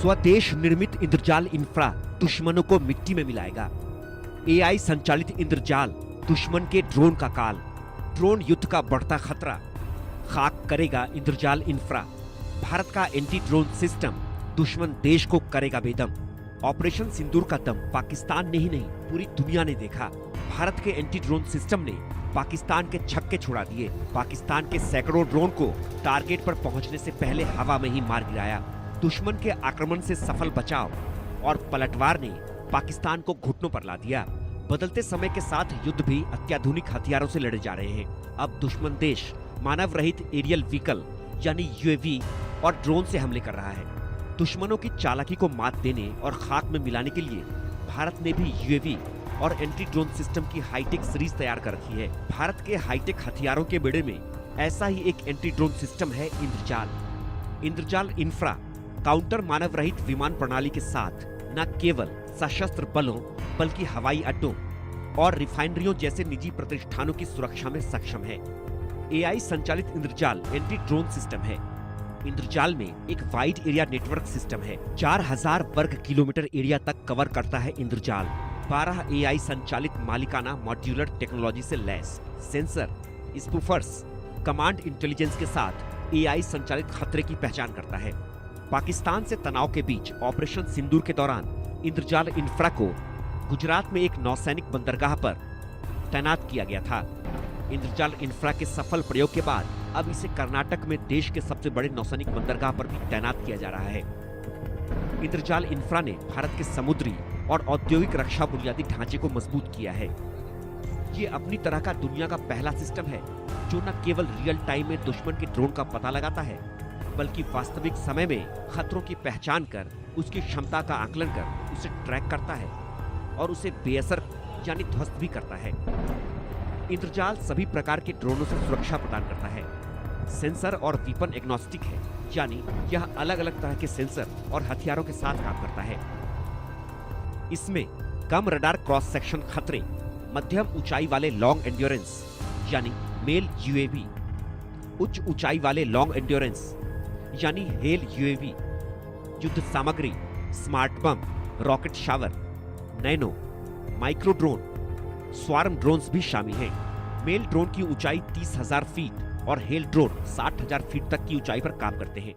स्वदेश निर्मित इंद्रजाल इंफ्रा दुश्मनों को मिट्टी में मिलाएगा। एआई संचालित इंद्रजाल दुश्मन के ड्रोन का काल, ड्रोन युद्ध का बढ़ता खतरा, खाक करेगा इंद्रजाल इंफ्रा। भारत का एंटी ड्रोन सिस्टम दुश्मन देश को करेगा बेदम। ऑपरेशन सिंदूर का दम पाकिस्तान ने ही नहीं पूरी दुनिया ने देखा। भारत के एंटी ड्रोन सिस्टम ने पाकिस्तान के छक्के छुड़ा दिए। पाकिस्तान के सैकड़ों ड्रोन को टारगेट पर पहुंचने से पहले हवा में ही मार गिराया। दुश्मन के आक्रमण से सफल बचाव और पलटवार ने पाकिस्तान को घुटनों पर ला दिया। बदलते समय के साथ युद्ध भी अत्याधुनिक हथियारों से लड़े जा रहे हैं। अब दुश्मन देश मानव रहित एरियल व्हीकल यानी यूएवी और ड्रोन से हमले कर रहा है। दुश्मनों की चालाकी को मात देने और खाक में मिलाने के लिए भारत ने भी यूएवी और एंटी ड्रोन सिस्टम की हाईटेक सीरीज तैयार कर रखी है। भारत के हाईटेक हथियारों के बेड़े में ऐसा ही एक एंटी ड्रोन सिस्टम है इंद्रजाल। इंद्रजाल इंफ्रा काउंटर मानव रहित विमान प्रणाली के साथ न केवल सशस्त्र बलों बल्कि हवाई अड्डों और रिफाइनरियों जैसे निजी प्रतिष्ठानों की सुरक्षा में सक्षम है। एआई संचालित इंद्रजाल एंटी ड्रोन सिस्टम है। इंद्रजाल में एक वाइड एरिया नेटवर्क सिस्टम है। 4000 वर्ग किलोमीटर एरिया तक कवर करता है इंद्रजाल। 12 एआई संचालित मालिकाना मॉड्यूलर टेक्नोलॉजी से lace sensor, spoofers, command intelligence के साथ एआई संचालित खतरे की पहचान करता है। पाकिस्तान से तनाव के बीच ऑपरेशन सिंदूर के दौरान इंद्रजाल इंफ्रा को गुजरात में एक नौसैनिक बंदरगाह पर तैनात किया गया था। इंद्रजाल इंफ्रा के सफल प्रयोग के बाद अब इसे कर्नाटक में देश के सबसे बड़े नौसैनिक बंदरगाह पर भी तैनात किया जा रहा है। इंद्रजाल इंफ्रा ने भारत के समुद्री और औद्योगिक रक्षा बुनियादी ढांचे को मजबूत किया है। ये अपनी तरह का दुनिया का पहला सिस्टम है जो न केवल रियल टाइम में दुश्मन के ड्रोन का पता लगाता है बल्कि वास्तविक समय में खतरों की पहचान कर उसकी क्षमता का आकलन कर उसे ट्रैक करता है और उसे बेअसर यानी ध्वस्त भी करता है। इंद्रजाल सभी प्रकार के ड्रोनों से सुरक्षा प्रदान करता है। सेंसर और वीपन एग्नोस्टिक है, यानी यह अलग अलग तरह के सेंसर और हथियारों के साथ काम करता है। इसमें कम रडार क्रॉस सेक्शन खतरे, मध्यम ऊंचाई वाले लॉन्ग एंड्योरेंस यानी मेल यूएवी, उच्च ऊंचाई वाले लॉन्ग एंड्योरेंस यानी हेल यूएवी, युद्ध सामग्री, स्मार्ट बम, rocket shower, nano, micro drone, swarm drones भी शामिल हैं। मेल ड्रोन की ऊंचाई 30,000 फीट और हेल ड्रोन 60,000 फीट तक की ऊंचाई पर काम करते हैं।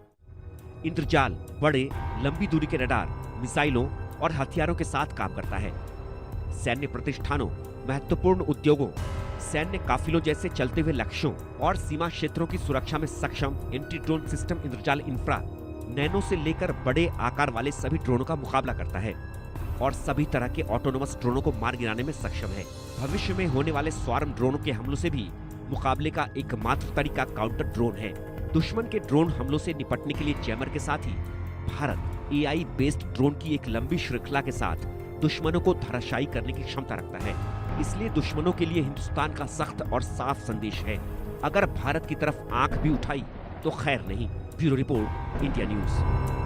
इंद्रजाल बड़े लंबी दूरी के रडार, मिसाइलों और हथियारों के साथ काम करता है। सैन्य प्रतिष्ठानों, महत्वपूर्ण उद्योगों, सैन्य काफिलों जैसे चलते हुए लक्ष्यों और सीमा क्षेत्रों की सुरक्षा में सक्षम anti drone system Indrajal infra nano से लेकर बड़े आकार वाले सभी ड्रोनों का मुकाबला करता है और सभी तरह के ऑटोनोमस ड्रोनों को मार गिराने में सक्षम है। भविष्य में होने वाले स्वार्म ड्रोनों के हमलों से भी मुकाबले का एकमात्र तरीका काउंटर ड्रोन है। दुश्मन के ड्रोन हमलों से निपटने के लिए जैमर के साथ ही भारत एआई बेस्ड ड्रोन की एक लंबी श्रृंखला के साथ दुश्मनों को धराशायी करने की क्षमता रखता है। इसलिए दुश्मनों के लिए हिंदुस्तान का सख्त और साफ संदेश है, अगर भारत की तरफ आंख भी उठाई तो खैर नहीं। Bureau report, India news.